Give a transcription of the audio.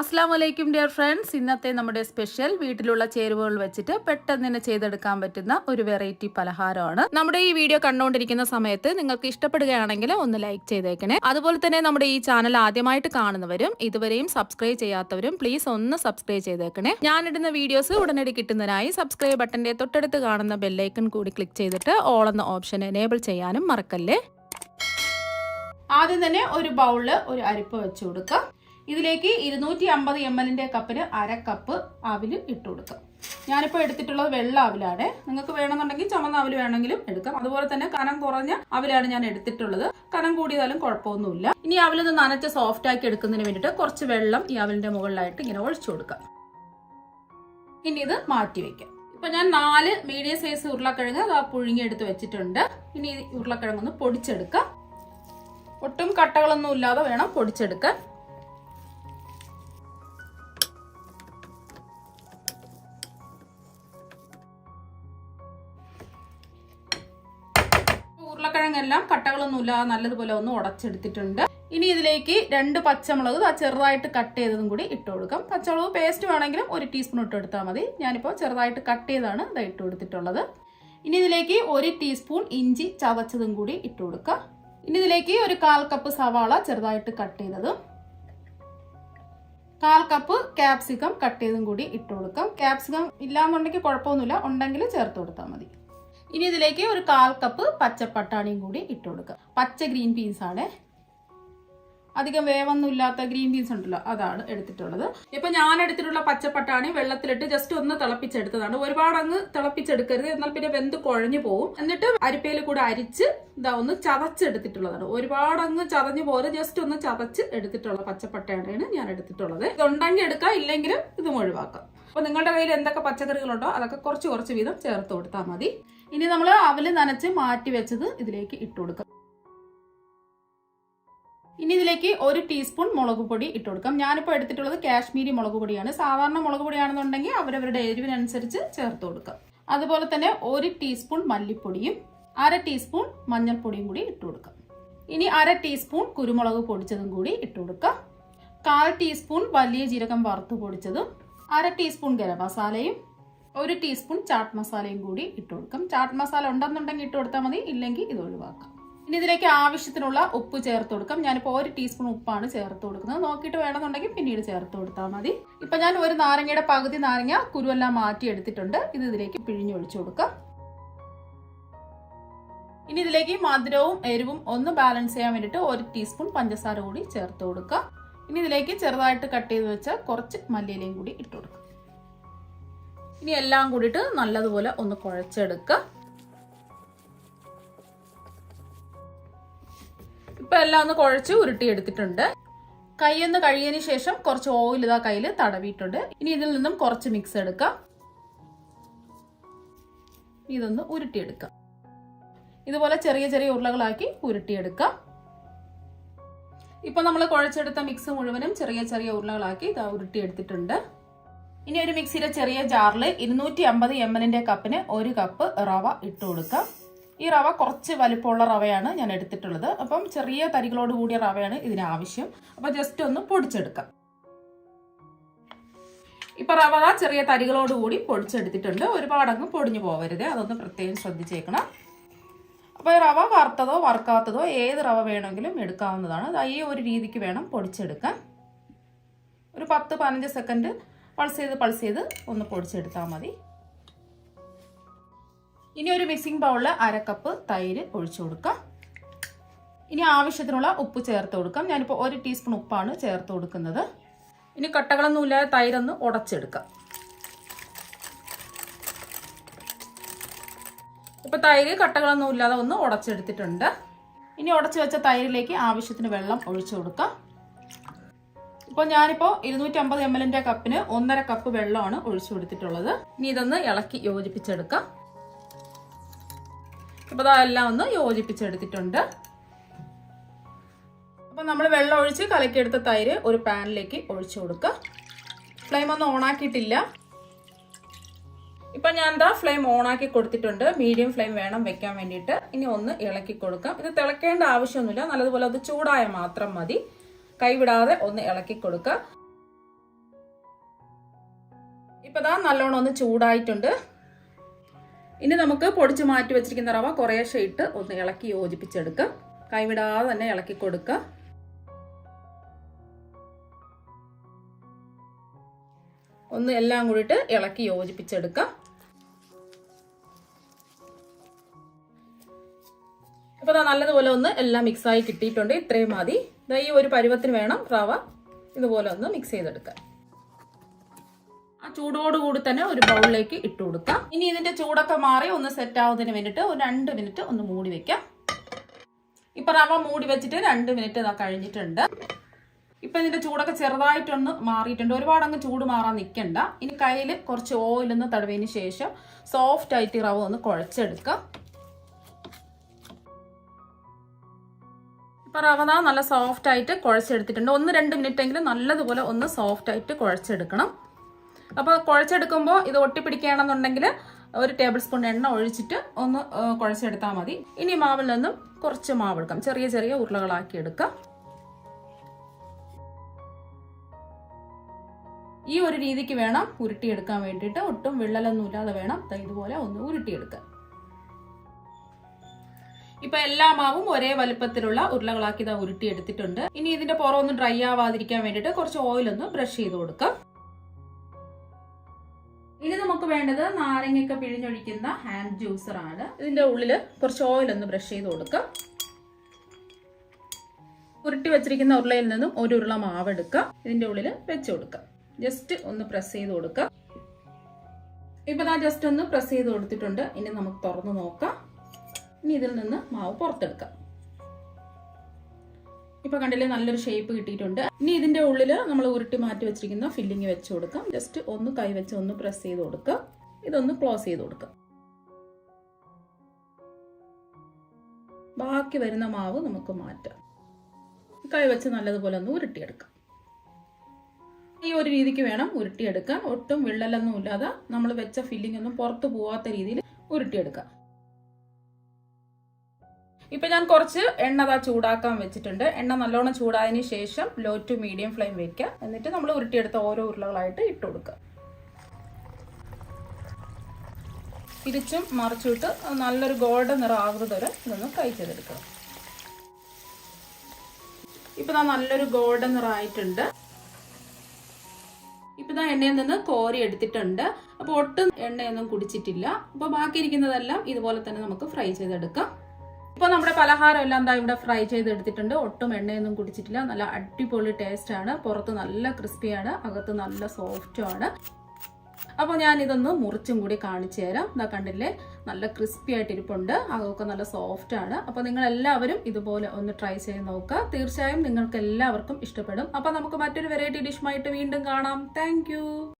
അസ്സലാമലൈക്കും dear friends. ഇന്നത്തെ നമ്മുടെ സ്പെഷ്യൽ വീട്ടിലുള്ള ചേരുവകൾ വെച്ചിട്ട് പെട്ടെന്ന് തന്നെ ചെയ്തെടുക്കാൻ പറ്റുന്ന ഒരു വെറൈറ്റി പലഹാരമാണ്. നമ്മുടെ ഈ വീഡിയോ കണ്ടുകൊണ്ടിരിക്കുന്ന സമയത്ത് നിങ്ങൾക്ക് ഇഷ്ടപ്പെടുകയാണെങ്കിൽ ഒന്ന് ലൈക്ക് ചെയ്തേക്കണേ. അതുപോലെ തന്നെ നമ്മുടെ ഈ ചാനൽ ആദ്യമായിട്ട് കാണുന്നവരും ഇതുവരെയും സബ്സ്ക്രൈബ് ചെയ്യാത്തവരും പ്ലീസ് ഒന്ന് സബ്സ്ക്രൈബ് ചെയ്തേക്കണേ. ഞാനിടുന്ന വീഡിയോസ് ഉടനടി കിട്ടുന്നതിനായി സബ്സ്ക്രൈബ് ബട്ടന്റെ തൊട്ടടുത്ത് കാണുന്ന ബെല്ലൈക്കൺ കൂടി ക്ലിക്ക് ചെയ്തിട്ട് ഓൾ എന്ന ഓപ്ഷൻ എനേബിൾ ചെയ്യാനും മറക്കല്ലേ. ആദ്യം തന്നെ ഒരു ബൗളിൽ ഒരു അരിപ്പ് വെച്ച് കൊടുക്കാം. ഇതിലേക്ക് 250 ml കപ്പിന് അര കപ്പ് അവിൽ ഇട്ട് കൊടുക്കാം. ഞാനിപ്പോൾ എടുത്തിട്ടുള്ളത് വെള്ള അവിലാണ്. നിങ്ങൾക്ക് വേണമെന്നുണ്ടെങ്കിൽ ചുമന്ന അവിൽ വേണമെങ്കിലും എടുക്കാം. അതുപോലെ തന്നെ കനം കുറഞ്ഞ അവിലാണ് ഞാൻ എടുത്തിട്ടുള്ളത്. കനം കൂടിയതാലും കുഴപ്പമൊന്നുമില്ല. ഇനി അവിലൊന്ന് നനച്ച് സോഫ്റ്റ് ആക്കി എടുക്കുന്നതിന് വേണ്ടിയിട്ട് കുറച്ച് വെള്ളം ഈ അവിലിന്റെ മുകളിലായിട്ട് ഇങ്ങനെ ഒഴിച്ചു കൊടുക്കാം. ഇനി ഇത് മാറ്റി വെക്കാം. ഇപ്പൊ ഞാൻ 4 മീഡിയം സൈസ് ഉരുളക്കിഴങ്ങ് പുഴുങ്ങി എടുത്ത് വെച്ചിട്ടുണ്ട്. ഇനി ഉരുളക്കിഴങ്ങൊന്ന് പൊടിച്ചെടുക്കാം. ഒട്ടും കട്ടകളൊന്നും ഇല്ലാതെ വേണം പൊടിച്ചെടുക്കാൻ. ഉരുളക്കിഴങ്ങെല്ലാം കട്ടകളൊന്നുമില്ലാതെ നല്ലതുപോലെ ഒന്ന് ഉടച്ചെടുത്തിട്ടുണ്ട്. ഇനി ഇതിലേക്ക് 2 പച്ചമുളക് ചെറുതായിട്ട് കട്ട് ചെയ്തതും കൂടി ഇട്ട് കൊടുക്കാം. പച്ചമുളക് പേസ്റ്റ് വേണമെങ്കിലും 1 ടീസ്പൂൺ ഇട്ട് കൊടുത്താൽ മതി. ഞാനിപ്പോൾ ചെറുതായിട്ട് കട്ട് ചെയ്താണ് ഇത് ഇട്ട് കൊടുത്തിട്ടുള്ളത്. ഇനി ഇതിലേക്ക് 1 ടീസ്പൂൺ ഇഞ്ചി ചതച്ചതും കൂടി ഇട്ട് കൊടുക്കാം. ഇനി ഇതിലേക്ക് ഒരു 1/4 കപ്പ് സവാള ചെറുതായിട്ട് കട്ട് ചെയ്തതും 1/4 കപ്പ് ക്യാപ്സിക്കം കട്ട് ചെയ്തും കൂടി ഇട്ട് കൊടുക്കാം. ക്യാപ്സിക്കം ഇല്ലാന്നുണ്ടെങ്കിൽ കുഴപ്പമൊന്നുമില്ല, ഉണ്ടെങ്കിൽ ചേർത്ത് കൊടുത്താൽ മതി. ഇനി ഇതിലേക്ക് ഒരു 1/4 കപ്പ് പച്ചപ്പട്ടാണിയും കൂടി ഇട്ട് കൊടുക്കാം. പച്ച ഗ്രീൻ പീൻസ് ആണ്, അധികം വേവൊന്നും ഇല്ലാത്ത ഗ്രീൻ പീൻസ് ഉണ്ടല്ലോ, അതാണ് എടുത്തിട്ടുള്ളത്. ഇപ്പൊ ഞാൻ എടുത്തിട്ടുള്ള പച്ചപ്പട്ടാണി വെള്ളത്തിലിട്ട് ജസ്റ്റ് ഒന്ന് തിളപ്പിച്ചെടുത്തതാണ്. ഒരുപാട് അങ്ങ് തിളപ്പിച്ചെടുക്കരുത്, എന്നാൽ പിന്നെ വെന്ത് കുഴഞ്ഞു പോകും. എന്നിട്ട് അരിപ്പയിൽ കൂടെ അരിച്ച് ഇതാ ഒന്ന് ചതച്ചെടുത്തിട്ടുള്ളതാണ്. ഒരുപാട് അങ്ങ് ചതഞ്ഞു പോലെ ജസ്റ്റ് ഒന്ന് ചതച്ച് എടുത്തിട്ടുള്ള പച്ചപ്പട്ടാണിയാണ് ഞാൻ എടുത്തിട്ടുള്ളത്. ഇതുണ്ടെങ്കിൽ എടുക്കാം, ഇല്ലെങ്കിലും ഇതും ഒഴിവാക്കാം. അപ്പൊ നിങ്ങളുടെ കയ്യിൽ എന്തൊക്കെ പച്ചക്കറികളുണ്ടോ അതൊക്കെ കുറച്ച് വീതം ചേർത്ത് കൊടുത്താൽ മതി. ഇനി നമ്മൾ അവല് നനച്ച് മാറ്റി വെച്ചത് ഇതിലേക്ക് ഇട്ട് കൊടുക്കാം. ഇനി ഇതിലേക്ക് 1 ടീസ്പൂൺ മുളക് പൊടി ഇട്ട് കൊടുക്കാം. ഞാനിപ്പോൾ എടുത്തിട്ടുള്ളത് കാശ്മീരി മുളക് പൊടിയാണ്. സാധാരണ മുളക് പൊടിയാണെന്നുണ്ടെങ്കിൽ അവരവരുടെ എരിവിനനുസരിച്ച് ചേർത്ത് കൊടുക്കാം. അതുപോലെ തന്നെ 1 ടീസ്പൂൺ മല്ലിപ്പൊടിയും 1/2 ടീസ്പൂൺ മഞ്ഞൾപ്പൊടിയും കൂടി ഇട്ട് കൊടുക്കാം. ഇനി 1/2 ടീസ്പൂൺ കുരുമുളക് പൊടിച്ചതും കൂടി ഇട്ട് കൊടുക്കാം. 1/4 ടീസ്പൂൺ വലിയ ജീരകം വറുത്ത് പൊടിച്ചതും 1/2 ടീസ്പൂൺ ഗരം മസാലയും 1 ടീസ്പൂൺ ചാട്ട് മസാലയും കൂടി ഇട്ട് കൊടുക്കാം. ചാട്ട് മസാല ഉണ്ടെന്നുണ്ടെങ്കിൽ ഇട്ട് കൊടുത്താൽ മതി, ഇല്ലെങ്കിൽ ഇത് ഒഴിവാക്കാം. ഇനി ഇതിലേക്ക് ആവശ്യത്തിനുള്ള ഉപ്പ് ചേർത്ത് കൊടുക്കാം. ഞാനിപ്പോൾ 1 ടീസ്പൂൺ ഉപ്പാണ് ചേർത്ത് കൊടുക്കുന്നത്. നോക്കിയിട്ട് വേണമെന്നുണ്ടെങ്കിൽ പിന്നീട് ചേർത്ത് കൊടുത്താൽ മതി. ഇപ്പൊ ഞാൻ ഒരു നാരങ്ങയുടെ പകുതി നാരങ്ങ കുരുവെല്ലാം മാറ്റി എടുത്തിട്ടുണ്ട്. ഇത് ഇതിലേക്ക് പിഴിഞ്ഞൊഴിച്ചു കൊടുക്കാം. ഇനി ഇതിലേക്ക് മധുരവും എരിവും ഒന്ന് ബാലൻസ് ചെയ്യാൻ വേണ്ടിയിട്ട് 1 ടീസ്പൂൺ പഞ്ചസാര കൂടി ചേർത്ത് കൊടുക്കാം. ഇനി ഇതിലേക്ക് ചെറുതായിട്ട് കട്ട് ചെയ്ത് വെച്ച കുറച്ച് മല്ലിയിലയും കൂടി ഇട്ട് കൊടുക്കാം. ഇനി എല്ലാം കൂടിയിട്ട് നല്ലതുപോലെ ഒന്ന് കുഴച്ചെടുക്കാം. ഇപ്പൊ എല്ലാം ഒന്ന് കുഴച്ച് ഉരുട്ടി എടുത്തിട്ടുണ്ട്. കൈയൊന്ന് കഴുകിയതിന് ശേഷം കുറച്ച് ഓയിൽ ഇതാ കയ്യിൽ തടവിയിട്ടുണ്ട്. ഇനി ഇതിൽ നിന്നും കുറച്ച് മിക്സ് എടുക്കാം. ഇതൊന്ന് ഉരുട്ടിയെടുക്കാം. ഇതുപോലെ ചെറിയ ചെറിയ ഉരുളകളാക്കി ഉരുട്ടിയെടുക്കാം. ഇപ്പൊ നമ്മൾ കുഴച്ചെടുത്ത മിക്സ് മുഴുവനും ചെറിയ ചെറിയ ഉരുളകളാക്കി ഇതാ ഉരുട്ടിയെടുത്തിട്ടുണ്ട്. ഇനി ഒരു മിക്സിയുടെ ചെറിയ ജാറിൽ 250 ml കപ്പിന് 1 കപ്പ് റവ ഇട്ട് കൊടുക്കാം. ഈ റവ കുറച്ച് വലിപ്പമുള്ള റവയാണ് ഞാൻ എടുത്തിട്ടുള്ളത്. അപ്പം ചെറിയ തരികളോട് കൂടിയ റവയാണ് ഇതിന് ആവശ്യം. അപ്പൊ ജസ്റ്റ് ഒന്ന് പൊടിച്ചെടുക്കാം. ഇപ്പൊ റവ ചെറിയ തരികളോട് കൂടി പൊടിച്ചെടുത്തിട്ടുണ്ട്. ഒരുപാടങ്ങ് പൊടിഞ്ഞു പോകരുത്, അതൊന്ന് പ്രത്യേകം ശ്രദ്ധിച്ചേക്കണം. അപ്പൊ റവ വറുത്തതോ വറുക്കാത്തതോ ഏത് റവ വേണമെങ്കിലും എടുക്കാവുന്നതാണ്. ഈ ഒരു രീതിക്ക് വേണം പൊടിച്ചെടുക്കാൻ. ഒരു 10-15 സെക്കൻഡ് പൾസ് ചെയ്ത് ഒന്ന് പൊടിച്ചെടുത്താൽ മതി. ഇനി ഒരു മിക്സിംഗ് ബൗളിൽ 1/2 കപ്പ് തൈര് ഒഴിച്ചു കൊടുക്കാം. ഇനി ആവശ്യത്തിനുള്ള ഉപ്പ് ചേർത്ത് കൊടുക്കാം. ഞാനിപ്പോൾ 1 ടീസ്പൂൺ ഉപ്പാണ് ചേർത്ത് കൊടുക്കുന്നത്. ഇനി കട്ടകളൊന്നും ഇല്ലാതെ തൈരൊന്ന് ഉടച്ചെടുക്കാം. ഇപ്പൊ തൈര് കട്ടകളൊന്നും ഇല്ലാതെ ഒന്ന് ഉടച്ചെടുത്തിട്ടുണ്ട്. ഇനി ഉടച്ചു വെച്ച തൈരിലേക്ക് ആവശ്യത്തിന് വെള്ളം ഒഴിച്ചു കൊടുക്കാം. ഇപ്പോൾ ഞാനിപ്പോൾ 250 ml കപ്പിന് 1/2 കപ്പ് വെള്ളമാണ് ഒഴിച്ചു കൊടുത്തിട്ടുള്ളത്. ഇനി ഇതൊന്ന് ഇളക്കി യോജിപ്പിച്ചെടുക്കാം. അപ്പൊ അതെല്ലാം ഒന്ന് യോജിപ്പിച്ചെടുത്തിട്ടുണ്ട്. അപ്പൊ നമ്മൾ വെള്ളം ഒഴിച്ച് കലക്കിയെടുത്ത തൈര് ഒരു പാനിലേക്ക് ഒഴിച്ചു കൊടുക്കുക. ഫ്ലെയിം ഒന്നും ഓണാക്കിയിട്ടില്ല. ഇപ്പൊ ഞാൻ എന്താ ഫ്ലെയിം ഓണാക്കി കൊടുത്തിട്ടുണ്ട്. മീഡിയം ഫ്ലെയിം വേണം വെക്കാൻ വേണ്ടിയിട്ട്. ഇനി ഒന്ന് ഇളക്കി കൊടുക്കാം. ഇത് തിളക്കേണ്ട ആവശ്യമൊന്നുമില്ല, നല്ലതുപോലെ അത് ചൂടായ മാത്രം മതി. കൈവിടാതെ ഒന്ന് ഇളക്കി കൊടുക്കുക. ഇപ്പൊ ദാ നല്ലോണം ഒന്ന് ചൂടായിട്ടുണ്ട്. ഇനി നമുക്ക് പൊടിച്ച് മാറ്റി വെച്ചിരിക്കുന്ന റവ കുറേശ്ശെ ഇട്ട് ഒന്ന് ഇളക്കി യോജിപ്പിച്ചെടുക്കുക. കൈവിടാതെ തന്നെ ഇളക്കി കൊടുക്കുക. ഒന്ന് എല്ലാം കൂടിയിട്ട് ഇളക്കി യോജിപ്പിച്ചെടുക്കുക. അപ്പൊ നല്ലതുപോലെ ഒന്ന് എല്ലാം മിക്സായി കിട്ടിയിട്ടുണ്ട്. ഇത്രയും മതി. ഈ ഒരു പരുവത്തിന് വേണം റവ ഇതുപോലെ ഒന്ന് മിക്സ് ചെയ്തെടുക്കുക. ആ ചൂടോടുകൂടി തന്നെ ഒരു ബൗളിലേക്ക് ഇട്ട് കൊടുക്കാം. ഇനി ഇതിന്റെ ചൂടൊക്കെ മാറി ഒന്ന് സെറ്റ് ആവുന്നതിന് വേണ്ടിയിട്ട് ഒരു 2 മിനിറ്റ് ഒന്ന് മൂടി വെക്കാം. ഇപ്പൊ റവ മൂടി വെച്ചിട്ട് 2 മിനിറ്റ് കഴിഞ്ഞിട്ടുണ്ട്. ഇപ്പൊ ഇതിന്റെ ചൂടൊക്കെ ചെറുതായിട്ടൊന്ന് മാറിയിട്ടുണ്ട്. ഒരുപാട് അങ്ങ് ചൂട് മാറാൻ നിൽക്കണ്ട. ഇനി കയ്യിൽ കുറച്ച് ഓയിലൊന്ന് തടവിന് ശേഷം സോഫ്റ്റ് ആയിട്ട് റവ ഒന്ന് കുഴച്ചെടുക്കാം. ഇപ്പൊ റവ നല്ല സോഫ്റ്റ് ആയിട്ട് കുഴച്ചെടുത്തിട്ടുണ്ട്. 1-2 മിനിറ്റ് എങ്കിലും നല്ലതുപോലെ ഒന്ന് സോഫ്റ്റ് ആയിട്ട് കുഴച്ചെടുക്കണം. അപ്പോൾ കുഴച്ചെടുക്കുമ്പോൾ ഇത് ഒട്ടിപ്പിടിക്കുകയാണെന്നുണ്ടെങ്കിൽ 1 ടേബിൾ സ്പൂൺ എണ്ണ ഒഴിച്ചിട്ട് ഒന്ന് കുഴച്ചെടുത്താൽ മതി. ഇനി മാവിൽ നിന്നും കുറച്ച് മാവ് എടുക്കാം. ചെറിയ ചെറിയ ഉരുളകളാക്കി എടുക്കാം. ഈ ഒരു രീതിക്ക് വേണം ഉരുട്ടിയെടുക്കാൻ വേണ്ടിയിട്ട്. ഒട്ടും വിള്ളലൊന്നും ഇല്ലാതെ വേണം ഇതുപോലെ ഒന്ന് ഉരുട്ടിയെടുക്കാൻ. ഇപ്പൊ എല്ലാ മാവും ഒരേ വലുപ്പത്തിലുള്ള ഉരുളകളാക്കി ഉരുട്ടിയെടുത്തിട്ടുണ്ട്. ഇനി ഇതിന്റെ പുറം ഒന്ന് ഡ്രൈ ആവാതിരിക്കാൻ വേണ്ടിയിട്ട് കുറച്ച് ഓയിൽ ഒന്ന് ബ്രഷ് ചെയ്ത് കൊടുക്കാം. ഇനി നമുക്ക് വേണ്ടത് നാരങ്ങയൊക്കെ പിഴിഞ്ഞൊഴിക്കുന്ന ഹാൻഡ് ജ്യൂസർ ആണ്. ഇതിന്റെ ഉള്ളിൽ കുറച്ച് ഓയിൽ ഒന്ന് ബ്രഷ് ചെയ്ത് കൊടുക്കാം. ഉരുട്ടി വെച്ചിരിക്കുന്ന ഉരുളയിൽ നിന്നും ഒരു ഉരുള മാവ് എടുക്കുക. ഇതിന്റെ ഉള്ളിൽ വെച്ച് കൊടുക്കാം. ജസ്റ്റ് ഒന്ന് പ്രസ് ചെയ്ത് കൊടുക്കാം. ഇപ്പൊ ഞാൻ ജസ്റ്റ് ഒന്ന് പ്രസ് ചെയ്ത് കൊടുത്തിട്ടുണ്ട്. ഇനി നമുക്ക് തുറന്നു നോക്കാം. ഇനി ഇതിൽ നിന്ന് മാവ് പുറത്തെടുക്കാം. ഇപ്പൊ കണ്ടില്ലേ, നല്ലൊരു ഷേപ്പ് കിട്ടിയിട്ടുണ്ട്. ഇനി ഇതിന്റെ ഉള്ളിൽ നമ്മൾ ഉരുട്ടി മാറ്റി വെച്ചിരിക്കുന്ന ഫില്ലിങ് വെച്ച് കൊടുക്കാം. ജസ്റ്റ് ഒന്ന് കൈ വെച്ച് ഒന്ന് പ്രസ് ചെയ്ത് കൊടുക്കുക. ഇതൊന്ന് ക്ലോസ് ചെയ്ത് കൊടുക്കുക. ബാക്കി വരുന്ന മാവ് നമുക്ക് മാറ്റാം. കൈ വെച്ച് നല്ലതുപോലെ ഒന്ന് ഉരുട്ടിയെടുക്കാം. ഈ ഒരു രീതിക്ക് വേണം ഉരുട്ടിയെടുക്കാൻ. ഒട്ടും വിള്ളലൊന്നും ഇല്ലാതെ നമ്മൾ വെച്ച ഫില്ലിംഗ് ഒന്നും പുറത്തു പോവാത്ത രീതിയിൽ ഉരുട്ടിയെടുക്കാം. ഇപ്പൊ ഞാൻ കുറച്ച് എണ്ണ ചൂടാക്കാൻ വെച്ചിട്ടുണ്ട്. എണ്ണ നല്ലോണം ചൂടായതിനു ശേഷം ലോ ടു മീഡിയം ഫ്ലെയിം വെക്കുക. എന്നിട്ട് നമ്മൾ ഉരുട്ടിയെടുത്ത ഓരോ ഉരുളകളായിട്ട് ഇട്ട് കൊടുക്കുക. തിരിച്ചും മറിച്ചിട്ട് നല്ലൊരു ഗോൾഡൻ നിറം ആകുന്നത് വരെ ഇതൊന്ന് ഫ്രൈ ചെയ്തെടുക്കുക. ഇപ്പൊ നല്ലൊരു ഗോൾഡൻ നിറം ആയിട്ടുണ്ട്. ഇപ്പൊ എണ്ണയിൽ നിന്ന് കോരി എടുത്തിട്ടുണ്ട്. അപ്പൊ ഒട്ടും എണ്ണയൊന്നും കുടിച്ചിട്ടില്ല. അപ്പൊ ബാക്കിയിരിക്കുന്നതെല്ലാം ഇതുപോലെ തന്നെ നമുക്ക് ഫ്രൈ ചെയ്തെടുക്കാം. ഇപ്പൊ നമ്മുടെ പലഹാരം എല്ലാം ഇവിടെ ഫ്രൈ ചെയ്തെടുത്തിട്ടുണ്ട്. ഒട്ടും എണ്ണയൊന്നും കുടിച്ചിട്ടില്ല. നല്ല അടിപൊളി ടേസ്റ്റ് ആണ്. പുറത്ത് നല്ല ക്രിസ്പിയാണ്, അകത്ത് നല്ല സോഫ്റ്റും ആണ്. അപ്പോൾ ഞാൻ ഇതൊന്ന് മുറിച്ചും കൂടി കാണിച്ചു തരാം. ഇതാ കണ്ടില്ലേ, നല്ല ക്രിസ്പി ആയിട്ട് ഇരിപ്പുണ്ട്. അതൊക്കെ നല്ല സോഫ്റ്റ് ആണ്. അപ്പോൾ നിങ്ങൾ എല്ലാവരും ഇതുപോലെ ഒന്ന് ട്രൈ ചെയ്ത് നോക്കുക. തീർച്ചയായും നിങ്ങൾക്ക് എല്ലാവർക്കും ഇഷ്ടപ്പെടും. അപ്പോൾ നമുക്ക് മറ്റൊരു വെറൈറ്റി ഡിഷുമായിട്ട് വീണ്ടും കാണാം. താങ്ക്